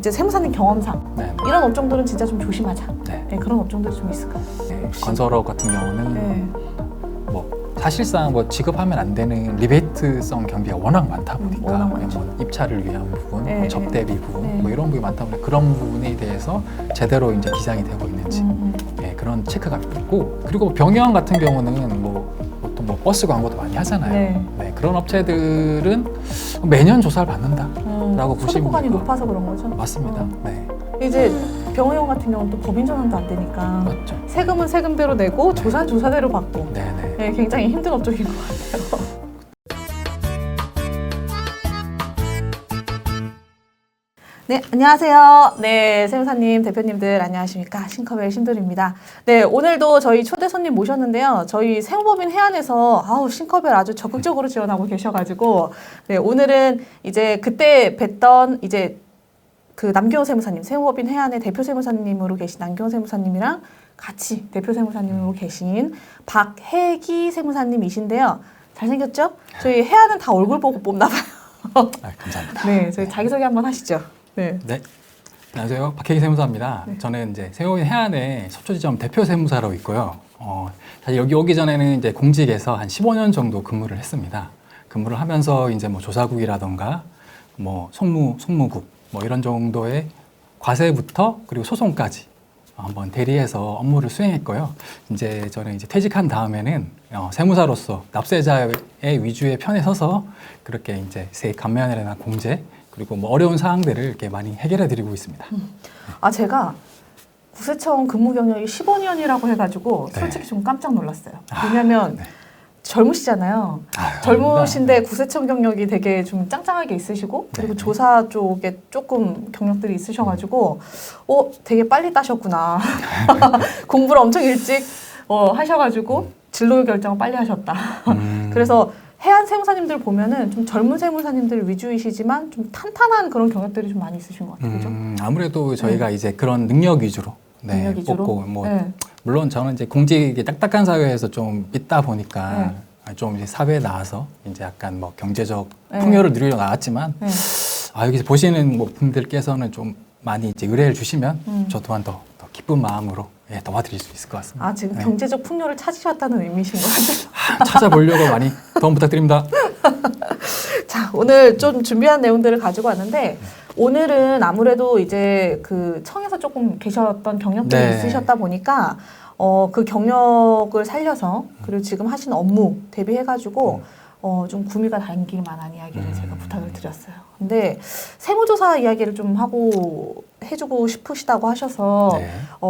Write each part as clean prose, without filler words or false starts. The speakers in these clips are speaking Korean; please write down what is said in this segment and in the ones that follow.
이제 세무사님 경험상 네. 이런 업종들은 진짜 좀 조심하자. 네. 네, 그런 업종들이 좀 있을까요? 네. 건설업 같은 경우는 네. 뭐 사실상 뭐 지급하면 안 되는 리베이트성 경비가 워낙 많다 보니까 워낙 많죠. 뭐 입찰을 위한 부분, 네, 뭐 접대비 부분, 네. 뭐 이런 부분이 많다 보니까 그런 부분에 대해서 제대로 이제 기장이 되고 있는지 예, 그런 체크가 있고, 그리고 병영 같은 경우는 뭐 보통 뭐 버스 광고도 많이 하잖아요. 네. 네, 그런 업체들은 매년 조사를 받는다라고 소득 보시면 구간이 되고. 높아서 그런 거죠. 맞습니다. 네, 이제 병원 같은 경우는 또 법인 전환도 안 되니까 맞죠. 세금은 세금대로 내고 조사는 조사대로 받고 네네. 네, 굉장히 힘든 업종인 것 같아요. 네, 안녕하세요. 네, 세무사님, 대표님들 안녕하십니까. 싱커벨 신돌입니다. 네, 오늘도 저희 초대 손님 모셨는데요. 저희 세무법인 해안에서 싱커벨 아주 적극적으로 지원하고 계셔가지고 네, 오늘은 이제 그때 뵀던 이제 그 남경호 세무사님, 세무법인 해안의 대표 세무사님으로 계신 남경호 세무사님이랑 같이 대표 세무사님으로 계신 박혜기 세무사님이신데요. 잘생겼죠? 저희 해안은 다 얼굴 보고 뽑나 봐요. 감사합니다. 네, 저희 자기소개 한번 하시죠. 네. 네. 안녕하세요. 박혜기 세무사입니다. 네. 저는 이제 세무법인 해안의 서초지점 대표 세무사로 있고요. 사실 여기 오기 전에는 이제 공직에서 한 15년 정도 근무를 했습니다. 근무를 하면서 이제 뭐 조사국이라던가 뭐 송무국 뭐 이런 정도의 과세부터 그리고 소송까지 한번 대리해서 업무를 수행했고요. 이제 저는 이제 퇴직한 다음에는 세무사로서 납세자의 위주의 편에 서서 그렇게 이제 세액 감면이나 공제 그리고 뭐 어려운 사항들을 이렇게 많이 해결해 드리고 있습니다. 제가 구세청 근무 경력이 15년이라고 해가지고 네. 솔직히 좀 깜짝 놀랐어요. 왜냐면 네. 젊으시잖아요. 아유, 젊으신데 아닙니다. 구세청 경력이 되게 좀 짱짱하게 있으시고 그리고 네. 조사 쪽에 조금 경력들이 있으셔가지고 되게 빨리 따셨구나. 공부를 엄청 일찍 하셔가지고 진로 결정을 빨리 하셨다. 그래서 해안 세무사님들 보면은 좀 젊은 세무사님들 위주이시지만 좀 탄탄한 그런 경력들이 좀 많이 있으신 것 같아요. 그죠? 아무래도 저희가 이제 그런 능력 위주로 능력 위주로? 뽑고 뭐 네. 물론 저는 이제 공직이 딱딱한 사회에서 좀 있다 보니까 좀 이제 사회에 나와서 이제 약간 뭐 경제적 네. 풍요를 누리려 나왔지만 네. 여기서 보시는 뭐 분들께서는 좀 많이 이제 의뢰를 주시면 저 또한 더 기쁜 마음으로 도와드릴 수 있을 것 같습니다. 지금 네. 경제적 풍요를 찾으셨다는 의미신 것 같아요. 찾아보려고 많이 도움 부탁드립니다. 자, 오늘 좀 준비한 내용들을 가지고 왔는데 오늘은 아무래도 이제 그 청에서 조금 계셨던 경력들이 네. 있으셨다 보니까 그 경력을 살려서 그리고 지금 하신 업무 대비해가지고 좀 구미가 당길 만한 이야기를 제가 부탁을 드렸어요. 근데 세무조사 이야기를 좀 하고 해주고 싶으시다고 하셔서 네.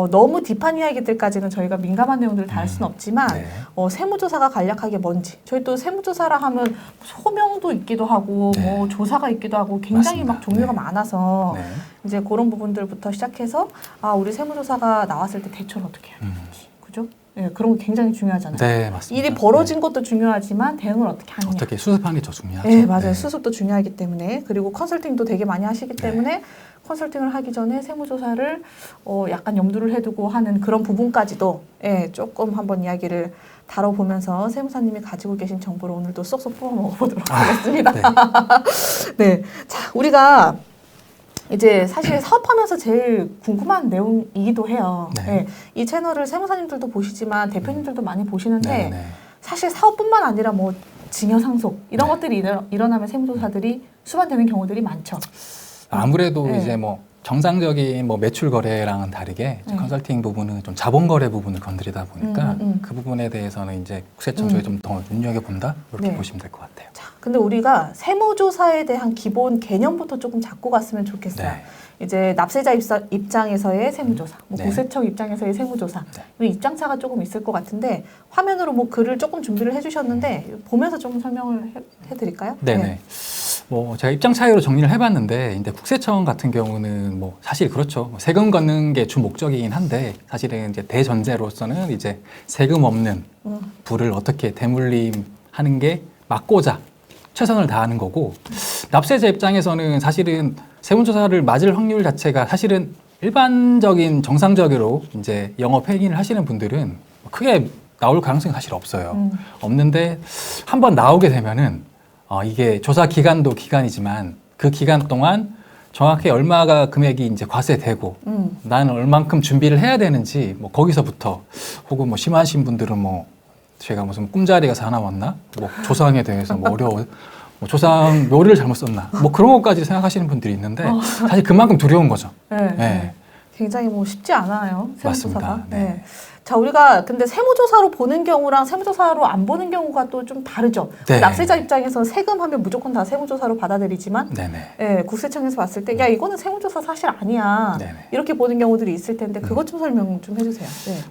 너무 딥한 이야기들까지는 저희가 민감한 내용들을 다 할 수는 없지만 네. 세무조사가 간략하게 뭔지 저희 또 세무조사라 하면 소명도 있기도 하고 네. 뭐 조사가 있기도 하고 굉장히 맞습니다. 막 종류가 네. 많아서 네. 이제 그런 부분들부터 시작해서 우리 세무조사가 나왔을 때 대처를 어떻게 해야 되는지 그죠? 네, 그런 거 굉장히 중요하잖아요. 네, 맞습니다. 일이 벌어진 것도 중요하지만 대응을 어떻게 하느냐. 어떻게 수습하는 게 더 중요하죠. 네, 맞아요. 수습도 중요하기 때문에 그리고 컨설팅도 되게 많이 하시기 네. 때문에 컨설팅을 하기 전에 세무조사를 약간 염두를 해두고 하는 그런 부분까지도 조금 한번 이야기를 다뤄보면서 세무사님이 가지고 계신 정보를 오늘도 쏙쏙 뽑아 먹어보도록 하겠습니다. 네. 네, 자 우리가 이제 사실 사업하면서 제일 궁금한 내용이기도 해요. 네. 네, 이 채널을 세무사님들도 보시지만 대표님들도 많이 보시는데 네, 네. 사실 사업뿐만 아니라 뭐 증여 상속 이런 네. 것들이 일어나면 세무조사들이 수반되는 경우들이 많죠. 아무래도 네. 이제 뭐 정상적인 뭐 매출 거래랑은 다르게 이제 네. 컨설팅 부분은 좀 자본 거래 부분을 건드리다 보니까 그 부분에 대해서는 이제 국세청 쪽에 좀 더 눈여겨 본다 이렇게 네. 보시면 될 것 같아요. 자, 근데 우리가 세무조사에 대한 기본 개념부터 조금 잡고 갔으면 좋겠어요. 네. 이제 납세자 입장에서의 세무조사, 뭐 네. 구세청 입장에서의 세무조사, 네. 입장차가 조금 있을 것 같은데 화면으로 뭐 글을 조금 준비를 해주셨는데 보면서 좀 설명을 해드릴까요? 네네. 뭐 제가 입장 차이로 정리를 해봤는데, 이제 국세청 같은 경우는 뭐 사실 그렇죠. 세금 걷는 게 주 목적이긴 한데 사실은 이제 대전제로서는 이제 세금 없는 부를 어떻게 대물림하는 게 막고자 최선을 다하는 거고, 납세자 입장에서는 사실은 세무조사를 맞을 확률 자체가 사실은 일반적인 정상적으로 이제 영업 행위를 하시는 분들은 크게 나올 가능성이 사실 없어요. 없는데 한번 나오게 되면은 이게 조사 기간도 기간이지만 그 기간 동안 정확히 얼마가 금액이 이제 과세되고 나는 얼만큼 준비를 해야 되는지 뭐 거기서부터 혹은 뭐 심하신 분들은 뭐 제가 무슨 꿈자리가 사나웠나 뭐 조상에 대해서 뭐 어려워 뭐 조상 묘를 잘못 썼나 뭐 그런 것까지 생각하시는 분들이 있는데 사실 그만큼 두려운 거죠. 네. 네. 굉장히 뭐 쉽지 않아요. 세무조사가. 맞습니다. 네. 자, 우리가 근데 세무조사로 보는 경우랑 세무조사로 안 보는 경우가 또 좀 다르죠. 네. 납세자 입장에서 세금하면 무조건 다 세무조사로 받아들이지만 네네. 예, 국세청에서 봤을 때 야, 이거는 세무조사 사실 아니야. 네네. 이렇게 보는 경우들이 있을 텐데 그것 좀 설명 좀 해주세요. 네.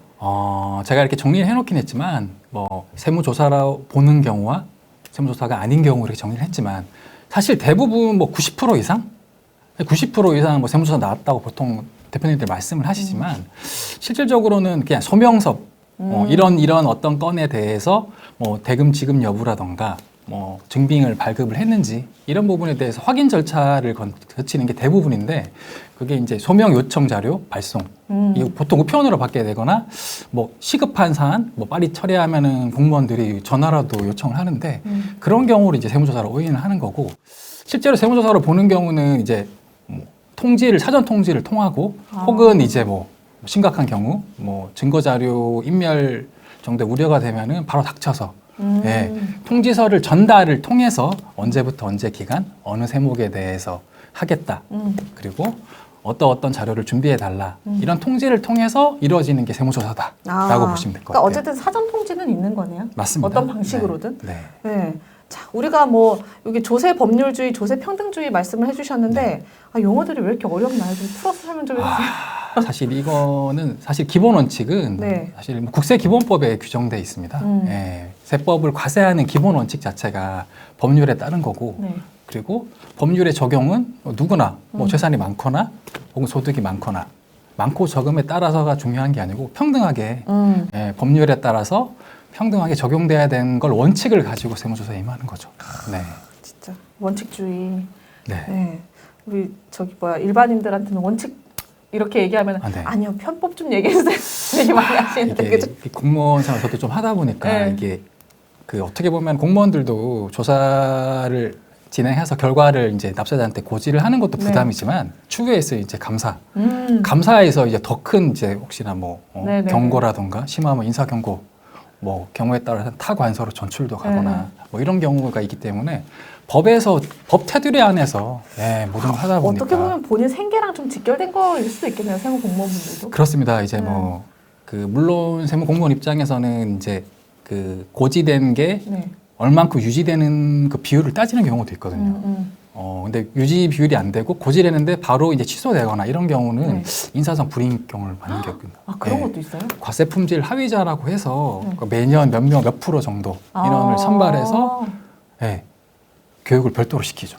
제가 이렇게 정리를 해놓긴 했지만 뭐 세무조사로 보는 경우와 세무조사가 아닌 경우 이렇게 정리를 했지만 사실 대부분 뭐 90% 이상? 90% 이상 뭐 세무조사 나왔다고 보통 대표님들 말씀을 하시지만 실질적으로는 그냥 소명서 이런 어떤 건에 대해서 뭐 대금 지급 여부라던가 뭐 증빙을 발급을 했는지 이런 부분에 대해서 확인 절차를 거치는 게 대부분인데 그게 이제 소명 요청 자료 발송 이 보통 우편으로 받게 되거나 뭐 시급한 사안 뭐 빨리 처리하면은 공무원들이 전화라도 요청을 하는데 그런 경우를 이제 세무조사로 오인을 하는 거고 실제로 세무조사로 보는 경우는 이제 뭐 통지를 사전 통지를 통하고 혹은 이제 뭐 심각한 경우 뭐 증거 자료 인멸 정도 우려가 되면은 바로 닥쳐서 예, 통지서를 전달을 통해서 언제부터 언제 기간 어느 세목에 대해서 하겠다 그리고 어떤 자료를 준비해 달라 이런 통지를 통해서 이루어지는 게 세무조사다라고 보시면 될 것 그러니까 같아요. 어쨌든 사전 통지는 있는 거네요. 맞습니다. 어떤 방식으로든. 네. 네. 자, 우리가 뭐 여기 조세 법률주의, 조세 평등주의 말씀을 해주셨는데 아, 용어들이 왜 이렇게 어렵나요? 좀 풀어서 설명 좀 해주세요. 사실 이거는 사실 기본 원칙은 네. 사실 뭐 국세기본법에 규정돼 있습니다. 예, 세법을 과세하는 기본 원칙 자체가 법률에 따른 거고 네. 그리고 법률의 적용은 누구나 뭐 재산이 많거나 혹은 소득이 많거나 많고 적음에 따라서가 중요한 게 아니고 평등하게 예, 법률에 따라서 평등하게 적용돼야 되는 걸 원칙을 가지고 세무조사에 임하는 거죠. 네. 진짜 원칙주의. 네. 네. 우리 저기 뭐야 일반인들한테는 원칙 이렇게 얘기하면 네. 아니요 편법 좀 얘기해주세요. 되게 많이 하시는데 이게 그죠? 공무원 생활 저도 좀 하다 보니까 네. 이게 그 어떻게 보면 공무원들도 조사를 진행해서 결과를 이제 납세자한테 고지를 하는 것도 네. 부담이지만 추후에서 이제 감사, 음. 감사에서 이제 더 큰 이제 혹시나 뭐 네네. 경고라던가 심하면 인사 경고, 뭐 경우에 따라서 타관서로 전출도 가거나 뭐 이런 경우가 있기 때문에 법에서 법 테두리 안에서 예, 모든 걸 하다 보니까 어떻게 보면 본인 생계랑 좀 직결된 거일 수도 있겠네요. 세무 공무원분들도. 그렇습니다. 이제 뭐 그 물론 세무 공무원 입장에서는 이제 그 고지된 게 네. 얼만큼 유지되는 그 비율을 따지는 경우도 있거든요. 근데 유지 비율이 안 되고 고지되는데 바로 이제 취소되거나 이런 경우는 네. 인사상 불이익경을 받는 경우입니다 아 그런 것도 있어요? 과세 품질 하위자라고 해서 매년 몇 프로 정도 인원을 선발해서 예, 교육을 별도로 시키죠.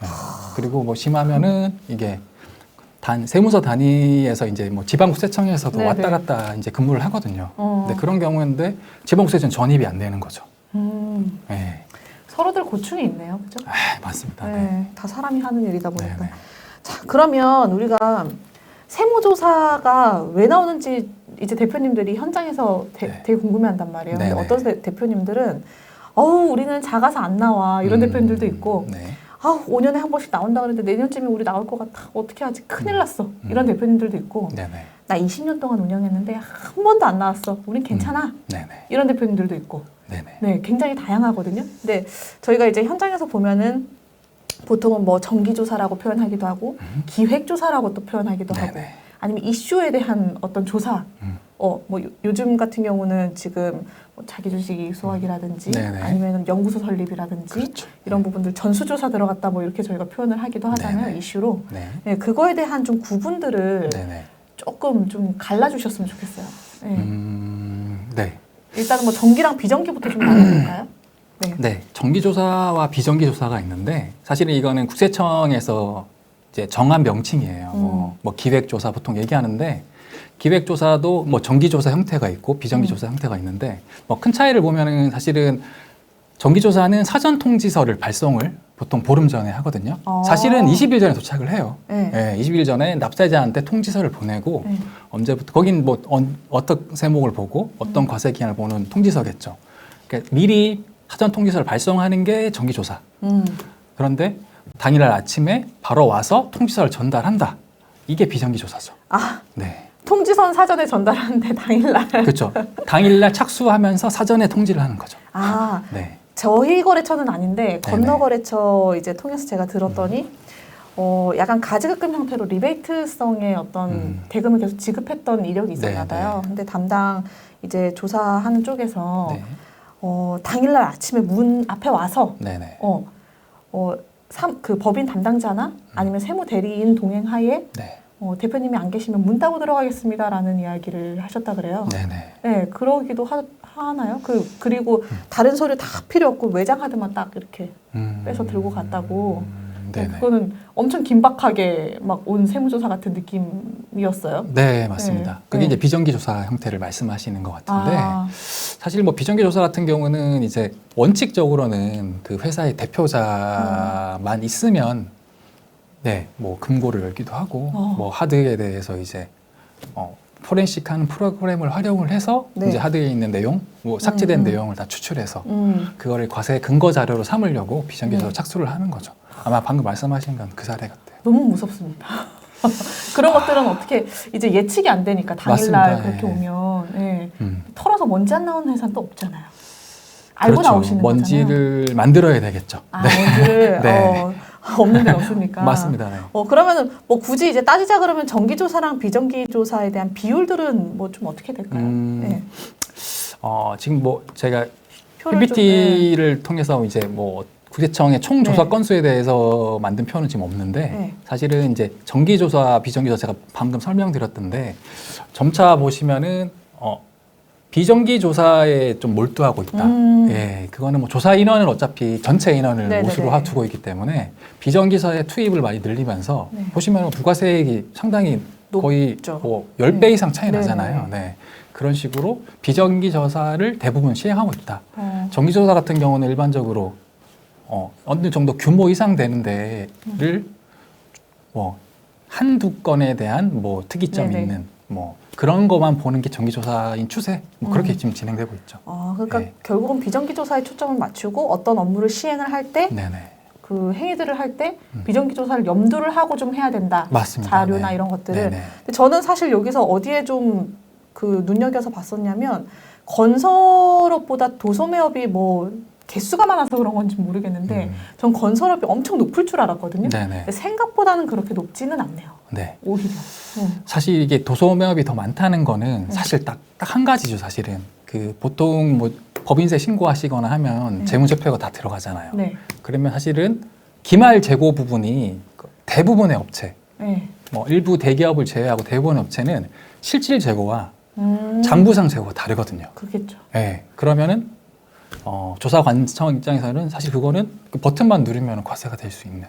예. 그리고 뭐 심하면은 이게 세무서 단위에서 이제 뭐 지방국세청에서도 네네. 왔다 갔다 이제 근무를 하거든요. 근데 그런 경우인데 지방국세청 전입이 안 되는 거죠. 예. 서로들 고충이 있네요, 그죠? 맞습니다. 네, 네. 다 사람이 하는 일이다 보니까. 네네. 자, 그러면 우리가 세무조사가 왜 나오는지 이제 대표님들이 현장에서 네. 되게 궁금해한단 말이에요. 근데 네네. 어떤 대표님들은 우리는 작아서 안 나와 이런 대표님들도 있고 네. 5년에 한 번씩 나온다 그러는데 내년쯤에 우리 나올 것 같아. 어떻게 하지? 큰일 났어. 이런 대표님들도 있고 네네. 나 20년 동안 운영했는데 한 번도 안 나왔어. 우린 괜찮아. 네네. 이런 대표님들도 있고 네네. 네, 굉장히 다양하거든요. 근데 저희가 이제 현장에서 보면은 보통은 뭐 정기조사라고 표현하기도 하고 기획조사라고 또 표현하기도 하고 네네. 아니면 이슈에 대한 어떤 조사 뭐 요즘 같은 경우는 지금 뭐 자기 주식 이익 수확이라든지 네네. 아니면 연구소 설립이라든지 그렇죠. 이런 부분들 전수조사 들어갔다 뭐 이렇게 저희가 표현을 하기도 하잖아요. 네네. 이슈로. 네. 네, 그거에 대한 좀 구분들을 네네. 조금 좀 갈라주셨으면 좋겠어요. 네. 네. 일단은 뭐 정기랑 비정기부터 좀 나눠볼까요? 네. 네. 정기조사와 비정기조사가 있는데 사실은 이거는 국세청에서 이제 정한 명칭이에요. 뭐 기획조사 보통 얘기하는데 기획조사도 뭐 정기조사 형태가 있고 비정기조사 형태가 있는데 뭐 큰 차이를 보면은 사실은 정기조사는 사전 통지서를 발송을 보통 보름 전에 하거든요. 사실은 20일 전에 도착을 해요. 네. 네, 20일 전에 납세자한테 통지서를 보내고 네. 언제부터 거긴 뭐 어떤 세목을 보고 어떤 과세 기한을 보는 통지서겠죠. 그러니까 미리 사전 통지서를 발송하는 게 정기조사. 그런데 당일날 아침에 바로 와서 통지서를 전달한다. 이게 비정기 조사죠. 아, 네. 통지선 사전에 전달하는데 당일날. 그렇죠. 당일날 착수하면서 사전에 통지를 하는 거죠. 아, 네. 저희 거래처는 아닌데 네네. 건너거래처 이제 통해서 제가 들었더니 약간 가지급금 형태로 리베이트성의 어떤 대금을 계속 지급했던 이력이 있었나 네네. 봐요. 근데 담당 이제 조사하는 쪽에서 네. 당일날 아침에 문 앞에 와서 네네. 그 법인 담당자나 아니면 세무 대리인 동행하에 네. 대표님이 안 계시면 문 따고 들어가겠습니다라는 이야기를 하셨다 그래요. 네네. 네, 그러기도 하나요? 그리고 다른 서류 다 필요 없고 외장 카드만 딱 이렇게 빼서 들고 갔다고. 네네. 그거는 엄청 긴박하게 막 온 세무조사 같은 느낌이었어요. 네, 맞습니다. 네. 그게 네. 이제 비정기 조사 형태를 말씀하시는 것 같은데 아, 사실 뭐 비정기 조사 같은 경우는 이제 원칙적으로는 그 회사의 대표자만 있으면 네, 뭐 금고를 열기도 하고 뭐 하드에 대해서 이제 포렌식하는 프로그램을 활용을 해서 네. 이제 하드에 있는 내용, 뭐 삭제된 내용을 다 추출해서 그거를 과세 근거 자료로 삼으려고 비정기 조사 착수를 하는 거죠. 아마 방금 말씀하신 건 그 사례 같아요. 너무 무섭습니다. 그런 것들은 어떻게 이제 예측이 안 되니까 당일날 맞습니다. 그렇게 예. 오면 예. 음. 털어서 먼지 안 나오는 회사는 또 없잖아요. 알고 그렇죠. 나오시는 거잖아요. 먼지를 만들어야 되겠죠. 아, 먼지를 네. 없는 데는 없으니까. 맞습니다. 네. 그러면은 뭐 굳이 이제 따지자 그러면 정기조사랑 비정기조사에 대한 비율들은 뭐 좀 어떻게 될까요? 네. 지금 뭐 제가 표를 PPT를 통해서 이제 뭐 국세청의 총 조사 네. 건수에 대해서 만든 표는 지금 없는데 네. 사실은 이제 정기조사, 비정기조사 제가 방금 설명드렸던데 점차 보시면은 비정기조사에 좀 몰두하고 있다. 예, 그거는 뭐 조사 인원을 어차피 전체 인원을 네네네. 모수로 두고 있기 때문에 비정기사의 투입을 많이 늘리면서 네. 보시면 부가세액이 상당히 거의 높죠. 뭐 10배 이상 차이 네네. 나잖아요. 네. 그런 식으로 비정기조사를 대부분 시행하고 있다. 어. 정기조사 같은 경우는 일반적으로 어느 정도 규모 이상 되는 데를 뭐 한두 건에 대한 뭐 특이점 네네. 있는 뭐 그런 것만 보는 게 정기조사인 추세 뭐 그렇게 지금 진행되고 있죠. 그러니까 네. 결국은 비정기조사에 초점을 맞추고 어떤 업무를 시행을 할 때 그 네네. 행위들을 할 때 비정기조사를 염두를 하고 좀 해야 된다. 맞습니다. 자료나 네. 이런 것들을. 네네. 근데 저는 사실 여기서 어디에 좀 그 눈여겨서 봤었냐면 건설업보다 도소매업이 뭐 개수가 많아서 그런 건지 모르겠는데 전 건설업이 엄청 높을 줄 알았거든요. 네네. 근데 생각보다는 그렇게 높지는 않네요. 네. 오히려. 사실 이게 도소매업이 더 많다는 거는 사실 딱 한 가지죠. 사실은 그 보통 뭐 법인세 신고하시거나 하면 재무제표가 다 들어가잖아요. 네. 그러면 사실은 기말 재고 부분이 대부분의 업체, 네. 뭐 일부 대기업을 제외하고 대부분의 업체는 실질 재고와 장부상 재고가 다르거든요. 그렇겠죠. 네. 그러면은 조사관청 입장에서는 사실 그거는 그 버튼만 누르면 과세가 될 수 있는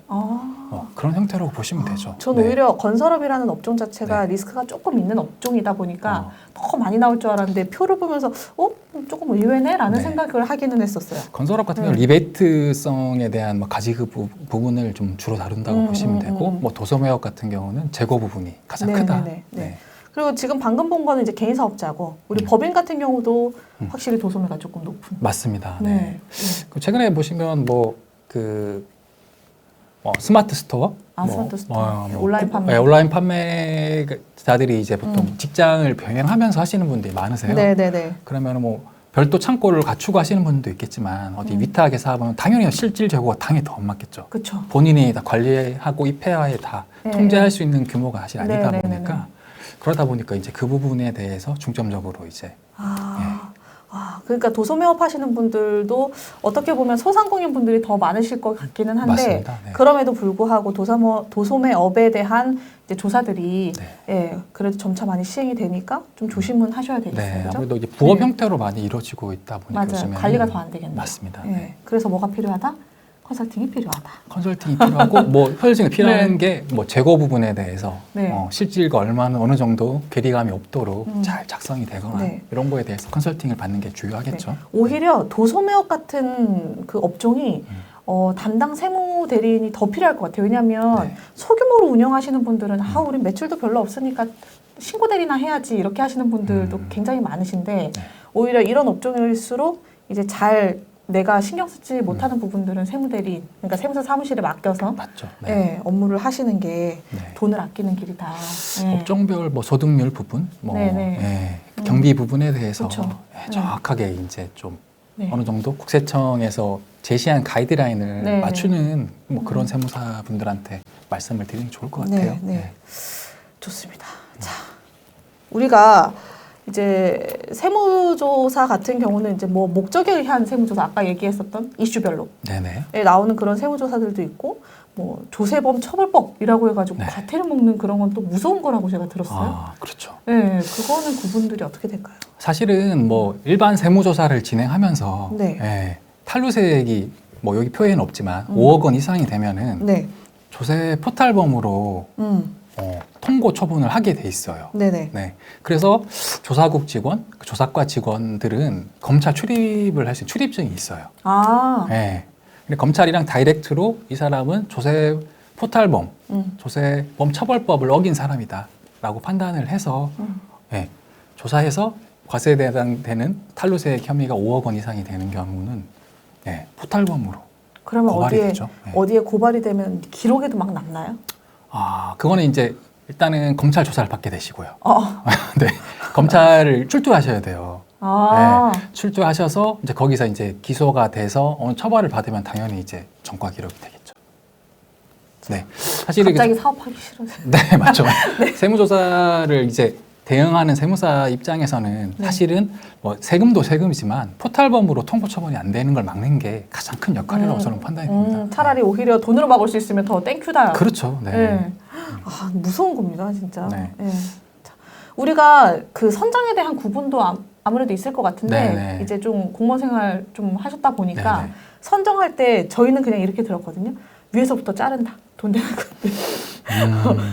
그런 형태라고 보시면 되죠. 전 네. 오히려 건설업이라는 업종 자체가 네. 리스크가 조금 있는 업종이다 보니까 더 많이 나올 줄 알았는데 표를 보면서 조금 의외네라는 네. 생각을 하기는 했었어요. 건설업 같은 경우 리베이트성에 대한 뭐 가지급 부분을 좀 주로 다룬다고 보시면 되고 뭐 도소매업 같은 경우는 재고 부분이 가장 크다. 네. 그리고 지금 방금 본 거는 이제 개인 사업자고 우리 법인 같은 경우도 확실히 도소매가 조금 높은. 맞습니다. 네. 네. 그 최근에 보시면 스마트 스토어, 스마트 스토어. 온라인 판매. 네, 온라인 판매자들이 이제 보통 직장을 병행하면서 하시는 분들이 많으세요. 네네네. 그러면 뭐 별도 창고를 갖추고 하시는 분도 있겠지만 어디 위탁에 사업하면 당연히 실질 재고가 당연히 더 안 맞겠죠. 그렇죠. 본인이 다 관리하고 입회하에 다 네. 통제할 수 있는 규모가 사실 아니다 네, 네, 보니까 그러다 보니까 이제 그 부분에 대해서 중점적으로 이제 그러니까 도소매업 하시는 분들도 어떻게 보면 소상공인 분들이 더 많으실 것 같기는 한데 맞습니다. 네. 그럼에도 불구하고 도소매업에 대한 이제 조사들이 네. 그래도 점차 많이 시행이 되니까 좀 조심은 하셔야 되겠어요. 네, 그죠? 아무래도 이제 부업 네. 형태로 많이 이루어지고 있다 보니까 맞아요. 요즘에는 관리가 더 안 되겠네요. 맞습니다. 네. 네. 그래서 뭐가 필요하다? 컨설팅이 필요하다. 컨설팅이 필요하고 뭐 컨설팅이 필요한 게 뭐 재고 부분에 대해서 실질과 어느 정도 괴리감이 없도록 잘 작성이 되거나 이런 거에 대해서 컨설팅을 받는 게 중요하겠죠. 오히려 도소매업 같은 그 업종이 담당 세무 대리인이 더 필요할 것 같아요. 왜냐하면 소규모로 운영하시는 분들은 우리 매출도 별로 없으니까 신고 대리나 해야지 이렇게 하시는 분들도 굉장히 많으신데 오히려 이런 업종일수록 이제 잘 내가 신경 쓰지 못하는 부분들은 세무대리, 그러니까 세무사 사무실에 맡겨서 맞죠. 네. 예, 업무를 하시는 게 네. 돈을 아끼는 길이다. 예. 업종별 뭐 소득률 부분, 뭐 네네. 예, 경비 부분에 대해서 그쵸. 예, 정확하게 이제 좀 네. 어느 정도 국세청에서 제시한 가이드라인을 네. 맞추는 뭐 그런 세무사 분들한테 말씀을 드리는 게 좋을 것 네, 같아요. 네. 좋습니다. 자, 우리가 이제 세무조사 같은 경우는 이제 뭐 목적에 의한 세무조사, 아까 얘기했었던 이슈별로 네네. 나오는 그런 세무조사들도 있고, 뭐 조세범 처벌법이라고 해가지고 네. 과태료 먹는 그런 건 또 무서운 거라고 제가 들었어요. 아, 그렇죠. 네, 그거는 구분들이 어떻게 될까요? 사실은 뭐 일반 세무조사를 진행하면서 네. 예, 탈루세액이 뭐 여기 표에는 없지만 5억 원 이상이 되면은 네, 조세 포탈범으로 통고 처분을 하게 돼 있어요. 네네. 네. 그래서 조사국 직원, 그 조사과 직원들은 검찰 출입을 할 수 있는 출입증이 있어요. 아, 네. 근데 검찰이랑 다이렉트로 이 사람은 조세 포탈범, 조세범 처벌법을 어긴 사람이다라고 판단을 해서 네. 조사해서 과세에 해당되는 탈루세액 혐의가 5억 원 이상이 되는 경우는 네. 포탈범으로 그러면 고발이 어디에 되죠. 네. 어디에 고발이 되면 기록에도 막 남나요? 아, 그거는 이제 일단은 검찰 조사를 받게 되시고요. 어, 네. 검찰을 출두하셔야 돼요. 아, 네. 출두하셔서 이제 거기서 이제 기소가 돼서 어느 처벌을 받으면 당연히 이제 전과 기록이 되겠죠. 네. 사실 갑자기 사업하기 싫어서. 네, 맞죠. 세무조사를 이제 대응하는 세무사 입장에서는 네. 사실은 뭐 세금도 세금이지만 포탈범으로 통보 처분이 안 되는 걸 막는 게 가장 큰 역할이라고 저는 판단이 됩니다. 차라리 오히려 돈으로 막을 수 있으면 더 땡큐다. 그렇죠. 네. 네. 아, 무서운 겁니다, 진짜. 네. 네. 자, 우리가 그 선정에 대한 구분도 아무래도 있을 것 같은데, 네네. 이제 좀 공무원 생활 좀 하셨다 보니까 네네. 선정할 때 저희는 그냥 이렇게 들었거든요. 위에서부터 자른다. 돈 되는 것들.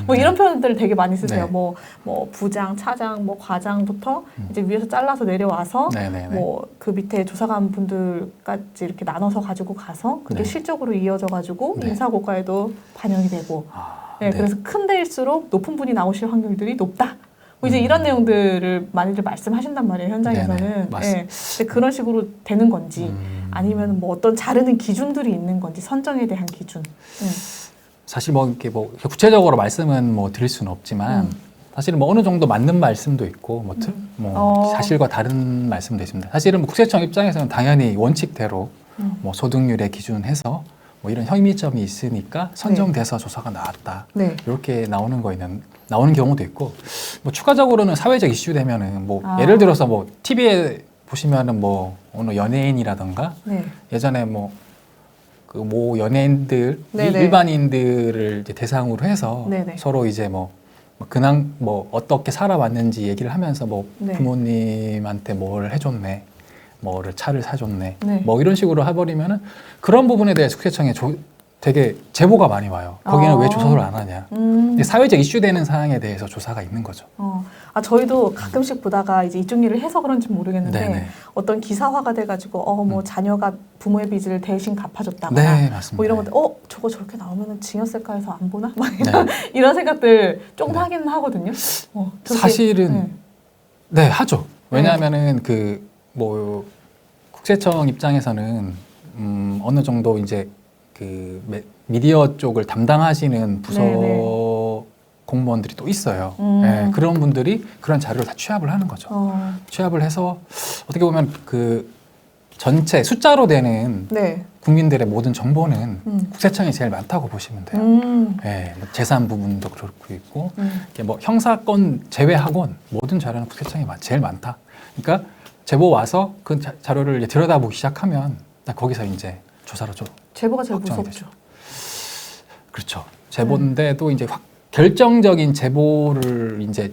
뭐 이런 표현들을 되게 많이 쓰세요. 네. 뭐 부장, 차장, 뭐 과장부터 이제 위에서 잘라서 내려와서 네네네. 뭐 그 밑에 조사관 분들까지 이렇게 나눠서 가지고 가서 그게 네. 실적으로 이어져 가지고 네. 인사고과에도 반영이 되고. 아, 네, 그래서 큰 데일수록 높은 분이 나오실 확률들이 높다. 뭐 이제 이런 내용들을 많이들 말씀하신단 말이에요, 현장에서는. 네네, 맞습니다. 근데 그런 식으로 되는 건지 아니면 뭐 어떤 자르는 기준들이 있는 건지, 선정에 대한 기준. 사실 뭐 이렇게 뭐 구체적으로 말씀은 뭐 드릴 수는 없지만 사실은 뭐 어느 정도 맞는 말씀도 있고 뭐 사실과 다른 말씀도 있습니다. 사실은 뭐 국세청 입장에서는 당연히 원칙대로 뭐 소득률에 기준해서 뭐 이런 혐의점이 있으니까 선정돼서 조사가 나왔다. 네. 이렇게 나오는 경우도 있고 뭐 추가적으로는 사회적 이슈 되면은 뭐 아. 예를 들어서 뭐 TV에 보시면은 뭐 어느 연예인이라던가 네. 예전에 뭐 그 모 연예인들 네네. 일반인들을 이제 대상으로 해서 네네. 서로 이제 뭐 근황 뭐 어떻게 살아왔는지 얘기를 하면서 뭐 네. 부모님한테 뭘 해줬네, 뭐를 차를 사줬네, 네. 뭐 이런 식으로 해버리면은 그런 부분에 대해 국세청에 되게 제보가 많이 와요. 거기는 왜 조사를 안 하냐. 근데 사회적 이슈되는 사항에 대해서 조사가 있는 거죠. 아, 저희도 가끔씩 보다가 이제 이쪽 일을 해서 그런지 모르겠는데 네네. 어떤 기사화가 돼가지고 뭐 자녀가 부모의 빚을 대신 갚아줬다거나 네, 맞습니다. 뭐 이런 것들 저거 저렇게 나오면은 징역셀까 해서 안 보나? 막 네. 이런 생각들 조금 네. 하긴 하거든요. 저렇게, 사실은 네, 하죠. 왜냐하면은 그 뭐 국세청 입장에서는 어느 정도 이제 그 미디어 쪽을 담당하시는 부서 네네. 공무원들이 또 있어요. 네, 그런 분들이 그런 자료를 다 취합을 하는 거죠. 취합을 해서 어떻게 보면 그 전체 숫자로 되는 네. 국민들의 모든 정보는 국세청이 제일 많다고 보시면 돼요. 네, 뭐 재산 부분도 그렇고 있고 이렇게 뭐 형사건 제외하곤 모든 자료는 국세청이 제일 많다. 그러니까 제보 와서 그 자료를 이제 들여다보기 시작하면 거기서 이제 조사로 제보가 제일 확정이 무섭죠. 되죠. 그렇죠. 제보인데도 이제 결정적인 제보를 이제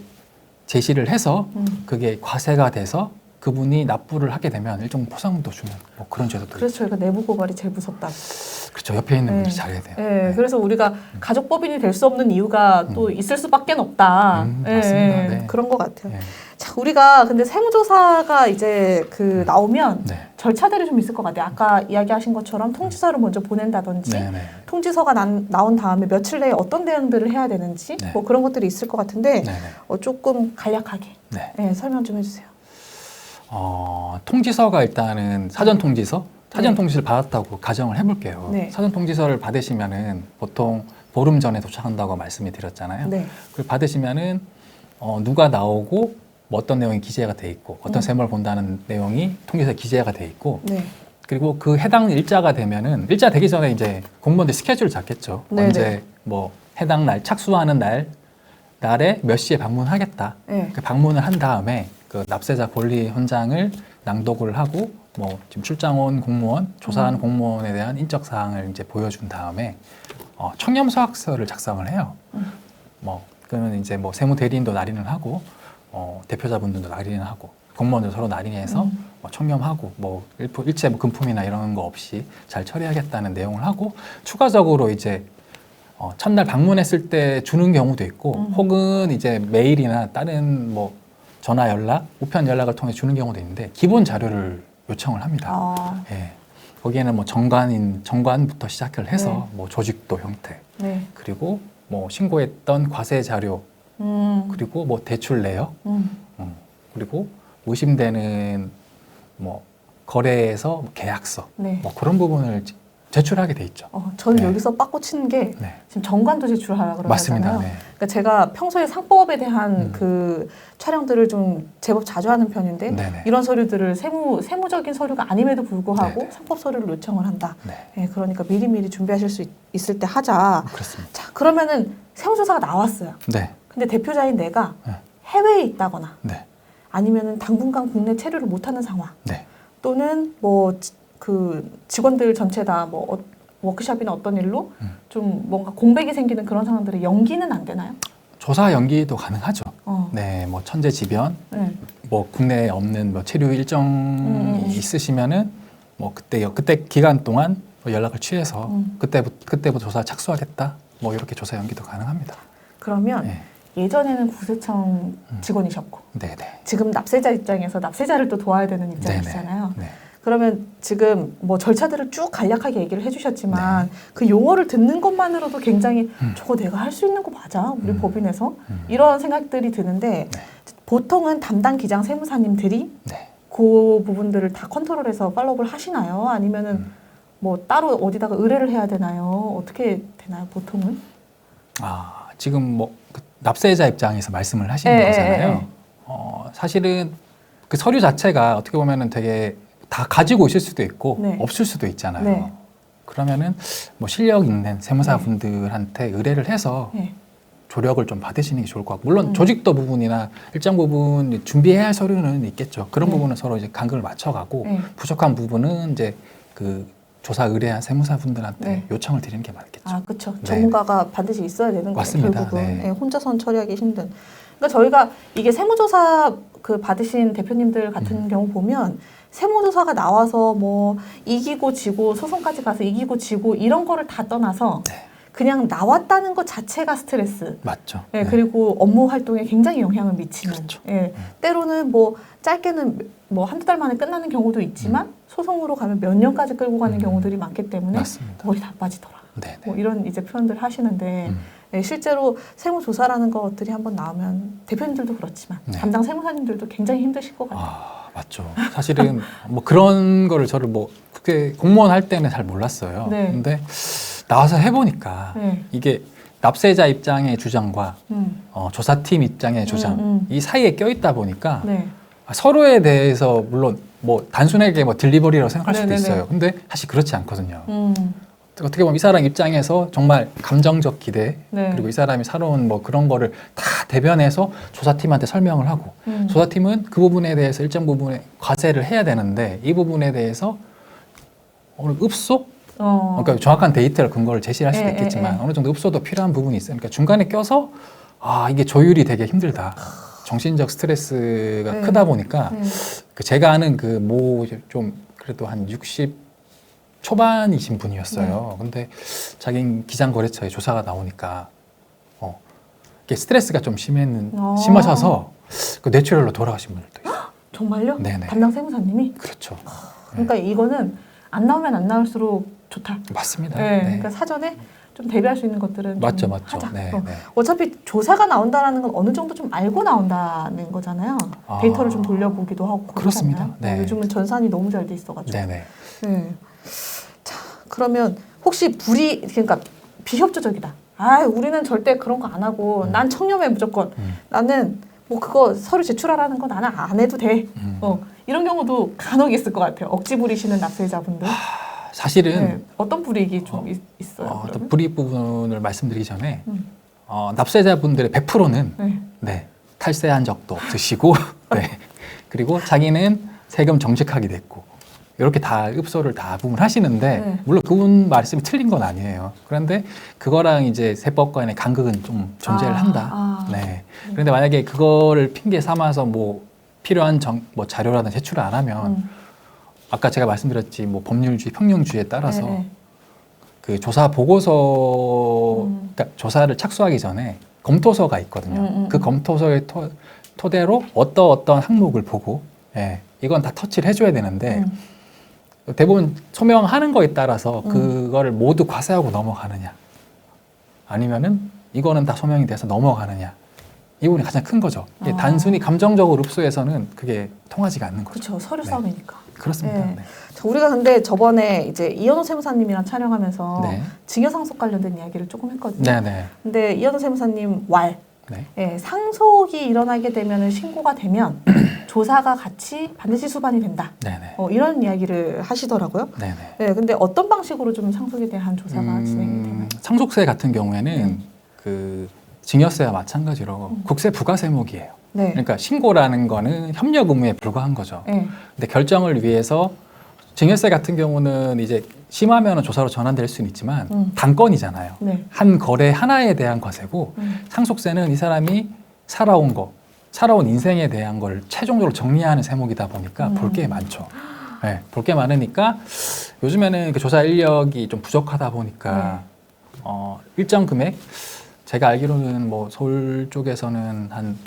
제시를 해서 그게 과세가 돼서 그분이 납부를 하게 되면 일종 포상도 주는 뭐 그런 제도도 그래서 저희가 내부 고발이 제일 무섭다. 그렇죠. 옆에 있는 네. 분들이 잘해야 돼요. 네. 그래서 우리가 가족법인이 될 수 없는 이유가 또 있을 수밖에 없다. 맞습니다. 네. 그런 것 같아요. 네. 자, 우리가 근데 세무조사가 이제 그 나오면 네. 절차들이 좀 있을 것 같아요. 아까 이야기하신 것처럼 통지서를 먼저 보낸다든지 네, 네. 통지서가 나온 다음에 며칠 내에 어떤 대응들을 해야 되는지 네. 뭐 그런 것들이 있을 것 같은데 네, 네. 조금 간략하게 네. 네, 설명 좀 해주세요. 통지서가 일단은 사전 통지서 사전통지를 받았다고 가정을 해볼게요. 네. 사전통지서를 받으시면은 보통 보름 전에 도착한다고 말씀을 드렸잖아요. 네. 그걸 받으시면은 누가 나오고 뭐 어떤 내용이 기재가 돼 있고 어떤 세무를 본다는 내용이 통지서에 기재가 돼 있고 네. 그리고 그 해당 일자가 되면은 일자 되기 전에 이제 공무원들 스케줄을 잡겠죠. 네네. 언제 뭐 해당 날 착수하는 날에 몇 시에 방문하겠다. 네. 그 방문을 한 다음에 그 납세자 권리 현장을 낭독을 하고 뭐 지금 출장 온 공무원, 조사하는 공무원에 대한 인적 사항을 이제 보여준 다음에 청렴서약서를 작성을 해요. 뭐 그러면 이제 뭐 세무 대리인도 날인을 하고 대표자분들도 날인을 하고 공무원들 서로 날인해서 뭐 청렴하고 뭐 일체 뭐 금품이나 이런 거 없이 잘 처리하겠다는 내용을 하고 추가적으로 이제 첫날 방문했을 때 주는 경우도 있고 혹은 이제 메일이나 다른 뭐 전화 연락, 우편 연락을 통해 주는 경우도 있는데 기본 자료를 요청을 합니다. 예. 거기에는 뭐 정관부터 시작을 해서 뭐 조직도 형태, 네. 그리고 뭐 신고했던 과세 자료, 그리고 뭐 대출 내역, 그리고 의심되는 뭐 거래에서 계약서, 네. 뭐 그런 부분을 제출하게 돼 있죠. 저는 네. 여기서 빠꾸 치는 게 네. 지금 정관도 제출하려고 맞습니다. 그러잖아요. 네. 그러니까 제가 평소에 상법에 대한 그 촬영들을 좀 제법 자주 하는 편인데 네네. 이런 서류들을 세무적인 서류가 아님에도 불구하고 네네. 상법 서류를 요청을 한다. 네. 네, 그러니까 미리미리 준비하실 수 있을 때 하자. 그렇습니다. 자, 그러면은 세무조사가 나왔어요. 네. 근데 대표자인 내가 네. 해외에 있다거나 네. 아니면은 당분간 국내 체류를 못하는 상황 네. 또는 뭐 그 직원들 전체 다 뭐 워크숍이나 어떤 일로 좀 뭔가 공백이 생기는 그런 상황들의 연기는 안 되나요? 조사 연기도 가능하죠. 어. 네, 뭐 천재지변, 네. 뭐 국내에 없는 뭐 체류 일정이 있으시면은 뭐 그때 기간 동안 뭐 연락을 취해서 그때부터 조사 착수하겠다. 뭐 이렇게 조사 연기도 가능합니다. 그러면 네. 예전에는 구세청 직원이셨고 네네. 지금 납세자 입장에서 납세자를 또 도와야 되는 입장이시잖아요. 네. 그러면 지금 뭐 절차들을 쭉 간략하게 얘기를 해주셨지만 그 용어를 듣는 것만으로도 굉장히 저거 내가 할 수 있는 거 맞아? 우리 법인에서? 이런 생각들이 드는데 보통은 담당 기장 세무사님들이 네. 그 부분들을 다 컨트롤해서 팔로우를 하시나요? 아니면은 뭐 따로 어디다가 의뢰를 해야 되나요? 어떻게 되나요? 보통은? 지금 뭐 납세자 입장에서 말씀을 하시는 거잖아요. 사실은 그 서류 자체가 어떻게 보면은 되게 다 가지고 있을 수도 있고 네. 없을 수도 있잖아요. 네. 그러면은 뭐 실력 있는 세무사분들한테 의뢰를 해서 네. 조력을 좀 받으시는 게 좋을 것 같고 물론 조직도 부분이나 일정 부분 준비해야 할 서류는 있겠죠. 그런 부분은 서로 이제 간극을 맞춰가고 부족한 부분은 이제 그 조사 의뢰한 세무사분들한테 요청을 드리는 게 맞겠죠. 그렇죠. 네. 전문가가 반드시 있어야 되는 거예요. 맞습니다. 결국은 네. 혼자선 처리하기 힘든. 그러니까 저희가 이게 세무조사 그 받으신 대표님들 같은 경우 보면 세무조사가 나와서 뭐 이기고 지고 소송까지 가서 이기고 지고 이런 거를 다 떠나서 그냥 나왔다는 것 자체가 스트레스. 맞죠. 예, 그리고 업무 활동에 굉장히 영향을 미치는. 그렇죠. 예, 때로는 뭐 짧게는 뭐 한두 달 만에 끝나는 경우도 있지만 소송으로 가면 몇 년까지 끌고 가는 경우들이 많기 때문에 맞습니다. 머리 다 빠지더라. 네네. 뭐 이런 이제 표현들 하시는데 예, 실제로 세무조사라는 것들이 한번 나오면 대표님들도 그렇지만 담당 세무사님들도 굉장히 힘드실 것 같아요. 맞죠. 사실은 뭐 그런 거를 저를 뭐 국회 공무원 할 때는 잘 몰랐어요. 네. 근데 나와서 해보니까 이게 납세자 입장의 주장과 조사팀 입장의 주장 이 사이에 껴있다 보니까 서로에 대해서 물론 뭐 단순하게 뭐 딜리버리라고 생각할 수도 있어요. 근데 사실 그렇지 않거든요. 어떻게 보면 이 사람 입장에서 정말 감정적 기대 그리고 이 사람이 살아온 뭐 그런 거를 다 대변해서 조사팀한테 설명을 하고 조사팀은 그 부분에 대해서 일정 부분에 과세를 해야 되는데 이 부분에 대해서 어느 읍소? 그러니까 정확한 데이터를 근거를 제시할 수도 있겠지만 어느 정도 읍소도 필요한 부분이 있어요. 그러니까 중간에 껴서 이게 조율이 되게 힘들다. 정신적 스트레스가 크다 보니까 그 제가 아는 그 뭐 좀 그래도 한 60 초반이신 분이었어요. 근데 자기 기장거래처에 조사가 나오니까 이게 스트레스가 좀 심하셔서 그 뇌출혈로 돌아가신 분들도 있어요. 정말요? 네네. 담당 세무사님이? 그렇죠. 그러니까 이거는 안 나오면 안 나올수록 좋다. 맞습니다. 네. 그러니까 사전에 좀 대비할 수 있는 것들은 맞죠, 좀 맞죠. 하자. 네, 네. 어차피 조사가 나온다라는 건 어느 정도 좀 알고 나온다는 거잖아요. 아, 데이터를 좀 돌려보기도 하고 그렇습니다. 그러잖아요. 네. 요즘은 전산이 너무 잘 돼 있어가지고. 네네. 네. 자, 그러면 혹시 그러니까 비협조적이다. 아, 우리는 절대 그런 거 안 하고 난 청렴해 무조건. 나는 뭐 그거 서류 제출하라는 거 나는 안 해도 돼. 이런 경우도 간혹 있을 것 같아요. 억지 부리시는 납세자분들. 사실은 네. 어떤 불이익이 좀 있어요? 어떤 그러면? 불이익 부분을 말씀드리기 전에 납세자분들의 100%는 네. 네, 탈세한 적도 없으시고 네. 그리고 자기는 세금 정직하게 됐고 이렇게 다 읍소를 다 부분하시는데 네. 물론 그분 말씀이 틀린 건 아니에요. 그런데 그거랑 이제 세법관의 간극은 좀 존재를 한다. 네. 그런데 만약에 그거를 핑계 삼아서 뭐 필요한 뭐 자료라든 제출을 안 하면 아까 제가 말씀드렸지 뭐 법률주의, 평등주의에 따라서 네. 그 조사 보고서, 그러니까 조사를 착수하기 전에 검토서가 있거든요. 그 검토서의 토대로 어떤 항목을 보고, 예, 이건 다 터치를 해줘야 되는데 대부분 소명하는 거에 따라서 그거를 모두 과세하고 넘어가느냐, 아니면은 이거는 다 소명이 돼서 넘어가느냐, 이 부분이 가장 큰 거죠. 이게 단순히 감정적으로 흡수해서는 그게 통하지가 않는 거죠. 그렇죠. 서류 네. 싸움이니까. 그렇습니다. 네. 네. 자, 우리가 근데 저번에 이제 이현호 세무사님이랑 촬영하면서 네. 증여상속 관련된 이야기를 조금 했거든요. 네네. 근데 이현호 세무사님 네. 예, 상속이 일어나게 되면 신고가 되면 조사가 같이 반드시 수반이 된다. 네네. 이런 이야기를 하시더라고요. 네네. 네, 근데 어떤 방식으로 좀 상속에 대한 조사가 진행이 되나요? 상속세 같은 경우에는 그 증여세와 마찬가지로 국세 부과 세목이에요. 네. 그러니까 신고라는 거는 협력 의무에 불과한 거죠. 네. 근데 결정을 위해서 증여세 같은 경우는 이제 심하면 조사로 전환될 수는 있지만 단건이잖아요. 네. 한 거래 하나에 대한 과세고 상속세는 이 사람이 살아온 인생에 대한 걸 최종적으로 정리하는 세목이다 보니까 볼 게 많죠. 네, 볼 게 많으니까 요즘에는 그 조사 인력이 좀 부족하다 보니까 일정 금액 제가 알기로는 뭐 서울 쪽에서는 한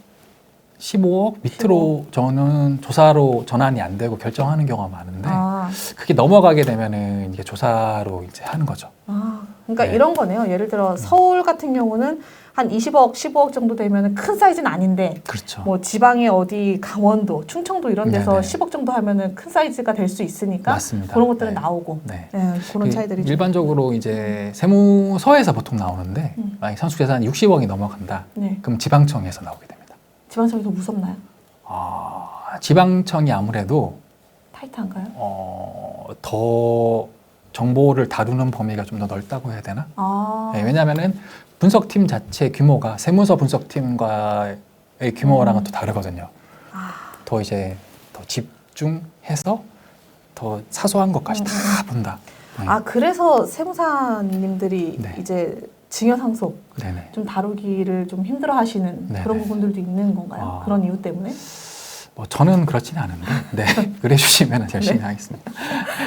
15억 밑으로 저는 조사로 전환이 안 되고 결정하는 경우가 많은데 그게 넘어가게 되면은 이게 조사로 이제 하는 거죠. 그러니까 네. 이런 거네요. 예를 들어 서울 같은 경우는 한 20억, 15억 정도 되면은 큰 사이즈는 아닌데 그렇죠. 뭐 지방의 어디 강원도, 충청도 이런 데서 네네. 10억 정도 하면은 큰 사이즈가 될 수 있으니까 맞습니다. 그런 것들은 네. 나오고 네. 그런 차이들이 좀 일반적으로 이제 세무서에서 보통 나오는데 만약 상속재산이 60억이 넘어간다. 네. 그럼 지방청에서 나오게 됩니다. 지방청이 더 무섭나요? 지방청이 아무래도 타이트한가요? 더 정보를 다루는 범위가 좀 더 넓다고 해야 되나? 아, 네, 왜냐하면은 분석팀 자체 규모가 세무서 분석팀과의 규모랑은 또 다르거든요. 더 이제 더 집중해서 더 사소한 것까지 다 본다. 그래서 세무사님들이 네. 이제 증여상속 네네. 좀 다루기를 좀 힘들어하시는 네네. 그런 부분들도 있는 건가요? 그런 이유 때문에? 뭐 저는 그렇지는 않은데, 네, 그래 주시면 열심히 네. 하겠습니다.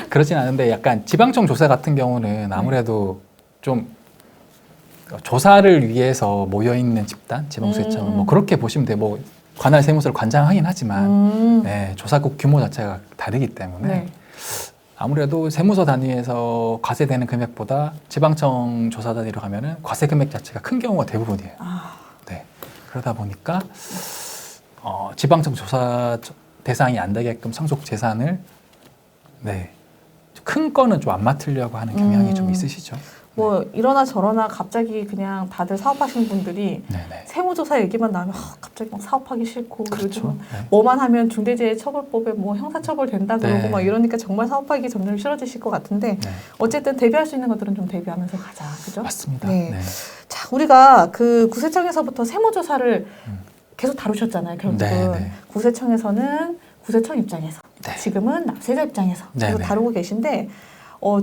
그렇지는 않은데 약간 지방청 조사 같은 경우는 아무래도 좀 조사를 위해서 모여 있는 집단, 지방세청은 뭐 그렇게 보시면 돼요. 뭐 관할 세무서를 관장하긴 하지만 네, 조사국 규모 자체가 다르기 때문에 네. 아무래도 세무서 단위에서 과세되는 금액보다 지방청 조사 단위로 가면은 과세 금액 자체가 큰 경우가 대부분이에요. 네, 그러다 보니까 지방청 조사 대상이 안 되게끔 상속 재산을 큰 거는 좀 안 맡으려고 하는 경향이 좀 있으시죠. 뭐 이러나 저러나 갑자기 그냥 다들 사업하시는 분들이 네네. 세무조사 얘기만 나면 갑자기 막 사업하기 싫고 그렇죠. 요즘은 네. 뭐만 하면 중대재해처벌법에 뭐 형사처벌 된다 그러고 네. 막 이러니까 정말 사업하기 점점 싫어지실 것 같은데 네. 어쨌든 대비할 수 있는 것들은 좀 대비하면서 가자, 그죠? 맞습니다. 네. 네. 자, 우리가 그 구세청에서부터 세무조사를 계속 다루셨잖아요, 결국은. 네, 네. 구세청에서는 구세청 입장에서, 네. 지금은 납세자 입장에서 네, 계속 네. 다루고 계신데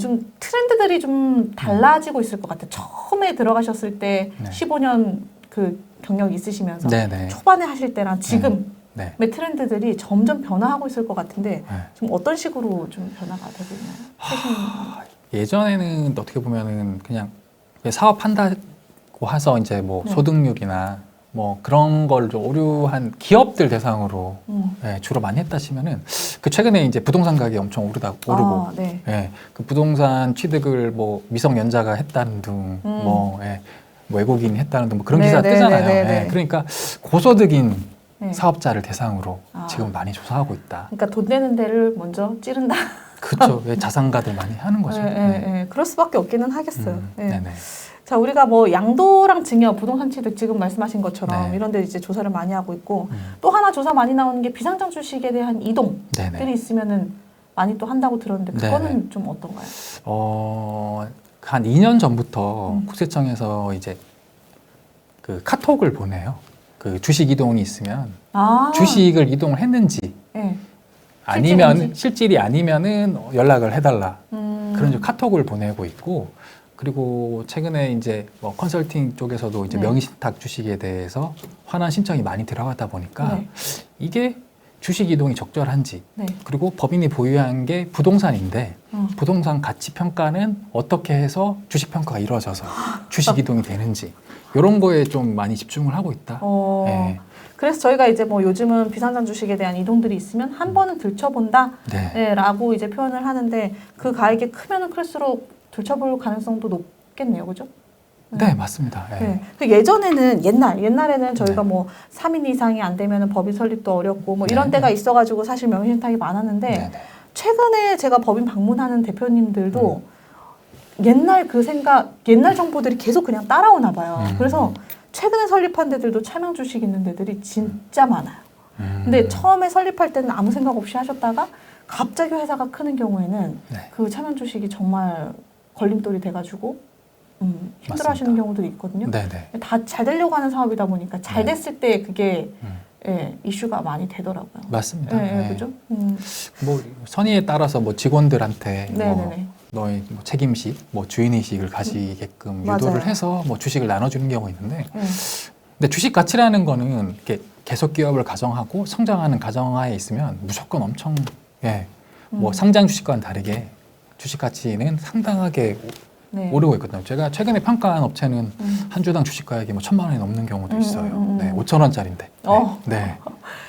좀 트렌드들이 좀 달라지고 있을 것 같아요. 처음에 들어가셨을 때 네. 15년 그 경력이 있으시면서 네, 네. 초반에 하실 때랑 지금의 네. 트렌드들이 점점 변화하고 있을 것 같은데 네. 좀 어떤 식으로 좀 변화가 되고 있나요? 예전에는 어떻게 보면은 그냥 사업한다고 해서 이제 뭐 네. 소득률이나 뭐 그런 걸 좀 오류한 기업들 대상으로 예, 주로 많이 했다 치면은 그 최근에 이제 부동산 가격이 엄청 오르고 네. 예, 그 부동산 취득을 뭐 미성년자가 했다는 등 뭐 예, 뭐 외국인이 했다는 등 뭐 그런 네, 기사 네, 뜨잖아요. 네, 네, 네. 예, 그러니까 고소득인 네. 사업자를 대상으로 아. 지금 많이 조사하고 있다. 그러니까 돈 되는 데를 먼저 찌른다. 그렇죠. 왜 자산가들 많이 하는 거죠. 네, 네, 네. 그럴 수밖에 없기는 하겠어요. 네. 네네. 자, 우리가 뭐 양도랑 증여, 부동산 취득 지금 말씀하신 것처럼 네. 이런 데 이제 조사를 많이 하고 있고 또 하나 조사 많이 나오는 게 비상장 주식에 대한 이동들이 네네. 있으면은 많이 또 한다고 들었는데 그거는 네네. 좀 어떤가요? 한 2년 전부터 음. 국세청에서 이제 그 카톡을 보내요. 그 주식 이동이 있으면 아, 주식을 이동을 했는지 네. 아니면 실질인지? 실질이 아니면은 연락을 해달라 그런 식으로 음, 카톡을 보내고 있고 그리고 최근에 이제 뭐 컨설팅 쪽에서도 이제 네. 명의신탁 주식에 대해서 환원 신청이 많이 들어가다 보니까 네. 이게 주식 이동이 적절한지 네. 그리고 법인이 보유한 게 부동산인데 부동산 가치 평가는 어떻게 해서 주식 평가가 이루어져서 주식 이동이 되는지 이런 거에 좀 많이 집중을 하고 있다. 네. 그래서 저희가 이제 뭐 요즘은 비상장 주식에 대한 이동들이 있으면 한 번은 들춰본다. 네. 네, 라고 이제 표현을 하는데 그 가액이 크면은 클수록 들춰볼 가능성도 높겠네요. 그죠? 네, 맞습니다. 네. 네. 그 예전에는 옛날에는 저희가 네. 뭐 3인 이상이 안 되면은 법인 설립도 어렵고 뭐 이런 네. 때가 있어가지고 사실 명의신탁이 많았는데 네. 최근에 제가 법인 방문하는 대표님들도 옛날 그 옛날 정보들이 계속 그냥 따라오나 봐요. 그래서 최근에 설립한 데들도 차명 주식 있는 데들이 진짜 많아요. 근데 처음에 설립할 때는 아무 생각 없이 하셨다가 갑자기 회사가 크는 경우에는 네. 그 차명 주식이 정말 걸림돌이 돼가지고 힘들어하시는 맞습니다. 경우들이 있거든요. 네네. 다 잘 되려고 하는 사업이다 보니까 잘 네. 됐을 때 그게 음. 예, 이슈가 많이 되더라고요. 맞습니다. 예, 예, 네. 그죠? 뭐 선의에 따라서 뭐 직원들한테 뭐 네네네. 너의 뭐 책임식, 뭐 주인의식을 가지게끔 맞아요. 유도를 해서 뭐 주식을 나눠주는 경우가 있는데, 예. 근데 주식 가치라는 거는 이렇게 계속 기업을 가정하고 성장하는 가정하에 있으면 무조건 엄청 뭐 상장 주식과는 다르게 주식 가치는 상당하게 네. 오르고 있거든요. 제가 최근에 평가한 업체는 한 주당 주식 가액이 뭐 1,000만 원이 넘는 경우도 있어요. 네, 5,000원짜리인데. 어. 네.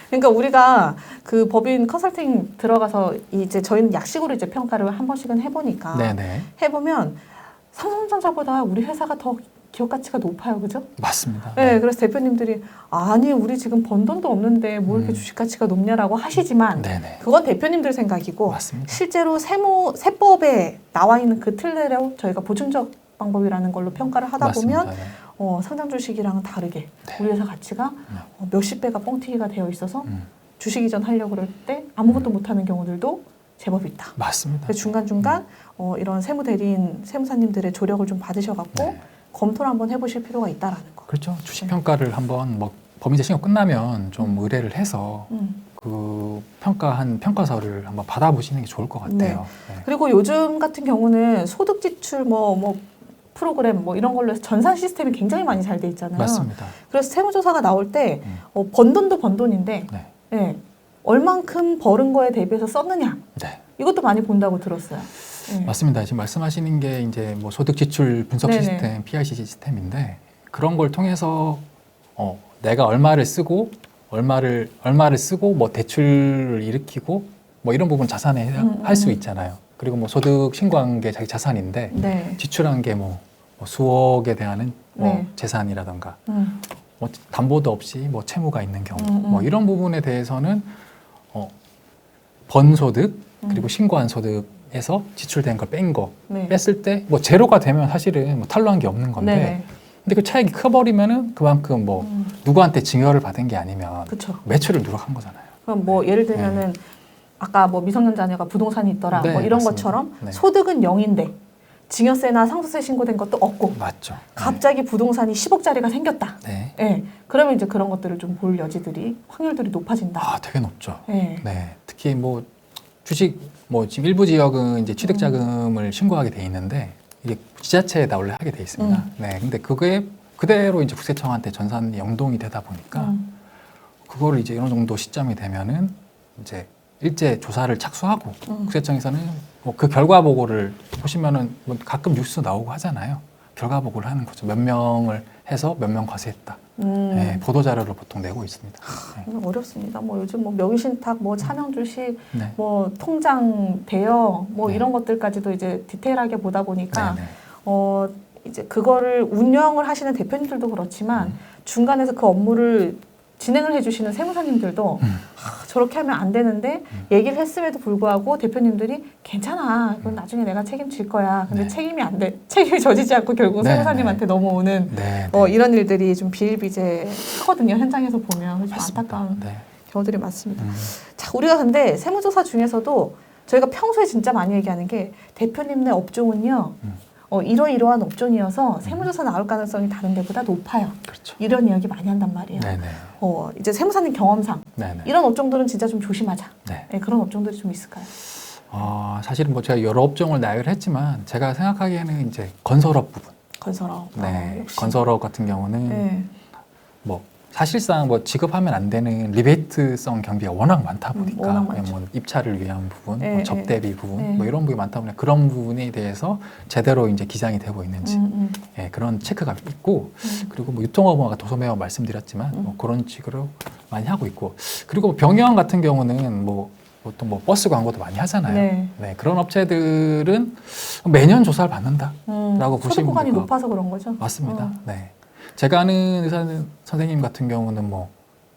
그러니까 우리가 그 법인 컨설팅 들어가서 이제 저희는 약식으로 이제 평가를 한 번씩은 해보니까 네네. 해보면 삼성전자보다 우리 회사가 더 기업 가치가 높아요, 그죠? 맞습니다. 네, 그래서 대표님들이 아니 우리 지금 번 돈도 없는데 뭐 이렇게 주식 가치가 높냐라고 하시지만 네네. 그건 대표님들 생각이고 맞습니다. 실제로 세법에 나와 있는 그 틀대로 저희가 보충적 방법이라는 걸로 평가를 하다 맞습니다. 보면 네. 상장 주식이랑은 다르게 네. 우리 회사 가치가 몇십 배가 뻥튀기가 되어 있어서 음. 주식 이전 하려고 그럴 때 아무것도 못하는 경우들도 제법 있다. 맞습니다. 그래서 중간중간 이런 세무대리인, 세무사님들의 조력을 좀 받으셔갖고 네. 검토를 한번 해보실 필요가 있다라는 거. 그렇죠. 주식 평가를 한번 뭐 법인세 신고 끝나면 좀 의뢰를 해서 음. 그 평가한 평가서를 한번 받아보시는 게 좋을 것 같아요. 네. 그리고 요즘 같은 경우는 소득 지출 뭐 프로그램 뭐 이런 걸로 해서 전산 시스템이 굉장히 많이 잘 돼 있잖아요. 맞습니다. 그래서 세무조사가 나올 때 번 돈도 번 돈인데 네. 예, 얼만큼 벌은 거에 대비해서 썼느냐 네. 이것도 많이 본다고 들었어요. 예. 맞습니다. 지금 말씀하시는 게 이제 뭐 소득 지출 분석 네네. 시스템, PIC 시스템인데 그런 걸 통해서 내가 얼마를 쓰고 얼마를 쓰고 뭐 대출을 일으키고 뭐 이런 부분 자산에 할 수 있잖아요. 그리고 뭐 소득 신고한 게 자기 자산인데 네. 지출한 게 뭐 수억에 대한 뭐 네. 재산이라던가 음. 뭐 담보도 없이 뭐 채무가 있는 경우 음. 뭐 이런 부분에 대해서는 번 소득 그리고 신고한 소득에서 지출된 걸 뺀 거 네. 뺐을 때 뭐 제로가 되면 사실은 뭐 탈루한 게 없는 건데 네네. 근데 그 차익이 커버리면은 그만큼 뭐 누구한테 증여를 받은 게 아니면 그렇죠. 매출을 누락한 거잖아요. 그럼 뭐 예를 들면은 아까 뭐 미성년 자녀가 부동산이 있더라 네, 뭐 이런 맞습니다. 것처럼 네. 소득은 0인데 증여세나 상속세 신고된 것도 없고 맞죠. 갑자기 부동산이 10억짜리가 생겼다. 네. 예. 그러면 이제 그런 것들을 좀 볼 여지들이 확률들이 높아진다. 아, 되게 높죠. 예. 네. 특히 뭐 주식 뭐 지금 일부 지역은 이제 취득 자금을 신고하게 돼 있는데 이게 지자체에다 원래 하게 돼 있습니다. 네. 근데 그게 그대로 이제 국세청한테 전산이 연동이 되다 보니까 그거를 이제 어느 정도 시점이 되면은 이제 일제 조사를 착수하고 국세청에서는 뭐 그 결과 보고를 보시면은 뭐 가끔 뉴스 나오고 하잖아요. 결과 보고를 하는 거죠. 몇 명을 해서 몇 명 과세했다. 네, 보도 자료를 보통 내고 있습니다. 네. 어렵습니다. 뭐 요즘 뭐 명의신탁, 뭐 차명주식, 네. 뭐 통장 대여, 뭐 네. 이런 것들까지도 이제 디테일하게 보다 보니까 네, 네. 이제 그거를 운영을 하시는 대표님들도 그렇지만 중간에서 그 업무를 진행을 해주시는 세무사님들도 저렇게 하면 안 되는데 얘기를 했음에도 불구하고 대표님들이 괜찮아, 이건 나중에 내가 책임질 거야. 근데 네. 책임이 져지지 않고 결국 네, 세무사님한테 넘어오는 네, 이런 일들이 좀 비일비재하거든요. 현장에서 보면 좀 맞습니다. 안타까운 네. 경우들이 많습니다. 자, 우리가 근데 세무조사 중에서도 저희가 평소에 진짜 많이 얘기하는 게 대표님네 업종은요. 이러이러한 업종이어서 세무조사 나올 가능성이 다른 데보다 높아요. 그렇죠. 이런 이야기 많이 한단 말이에요. 네, 네. 이제 세무사님 경험상 네, 네. 이런 업종들은 진짜 좀 조심하자. 네. 네, 그런 업종들이 좀 있을까요? 사실은 뭐 제가 여러 업종을 나열을 했지만 제가 생각하기에는 이제 건설업 부분. 건설업. 네. 역시. 건설업 같은 경우는 네. 뭐 사실상 뭐 지급하면 안 되는 리베이트성 경비가 워낙 많다 보니까 워낙 많죠. 뭐 입찰을 위한 부분, 네, 뭐 접대비 부분, 네. 뭐 이런 부분이 많다 보니 그런 부분에 대해서 제대로 이제 기장이 되고 있는지 예, 그런 체크가 있고 그리고 뭐 유통업무 아까 도소매업 말씀드렸지만 뭐 그런 식으로 많이 하고 있고 그리고 뭐 병영 같은 경우는 뭐 보통 뭐 버스 광고도 많이 하잖아요. 네. 네, 그런 업체들은 매년 조사를 받는다라고 보시면 소득 구간이 되고 높아서 그런 거죠. 맞습니다. 네. 제가 아는 의사 선생님 같은 경우는 뭐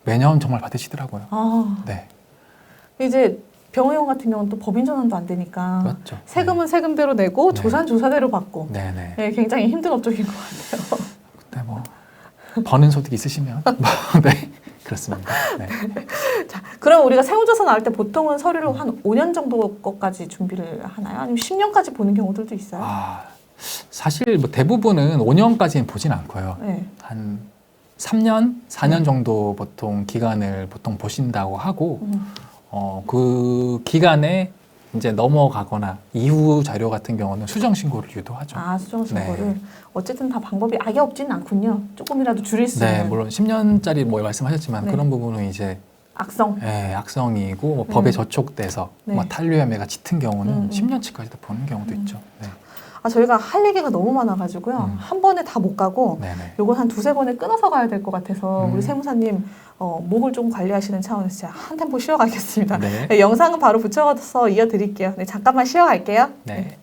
매년 정말 받으시더라고요. 네. 이제 병원 같은 경우는 또 법인 전환도 안 되니까 맞죠. 세금은 세금대로 내고 네. 조사는 조사대로 받고 네, 네. 네, 굉장히 힘든 업종인 것 같아요. 근데 뭐 버는 소득 있으시면 뭐, 네. 그렇습니다. 네. 자, 그럼 우리가 세무조사 나올 때 보통은 서류를 한 5년 정도 것까지 준비를 하나요? 아니면 10년까지 보는 경우들도 있어요? 사실 뭐 대부분은 5년까지는 보진 않고요. 네. 한 3년, 4년 정도 보통 기간을 보통 보신다고 하고 그 기간에 이제 넘어가거나 이후 자료 같은 경우는 수정 신고를 유도하죠. 수정 신고를. 네. 어쨌든 다 방법이 악이 없지는 않군요. 조금이라도 줄일 수 네, 있는. 물론 10년짜리 뭐 말씀하셨지만 네. 그런 부분은 이제 악성. 악성이고 뭐 법에 저촉돼서 네. 뭐 탄류염해가 짙은 경우는 10년치까지도 보는 경우도 있죠. 네. 저희가 할 얘기가 너무 많아가지고요. 한 번에 다 못 가고 네네. 요건 한 두세 번에 끊어서 가야 될 것 같아서 우리 세무사님 목을 좀 관리하시는 차원에서 제가 한 템포 쉬어가겠습니다. 네. 네, 영상은 바로 붙여서 이어드릴게요. 네, 잠깐만 쉬어갈게요. 네.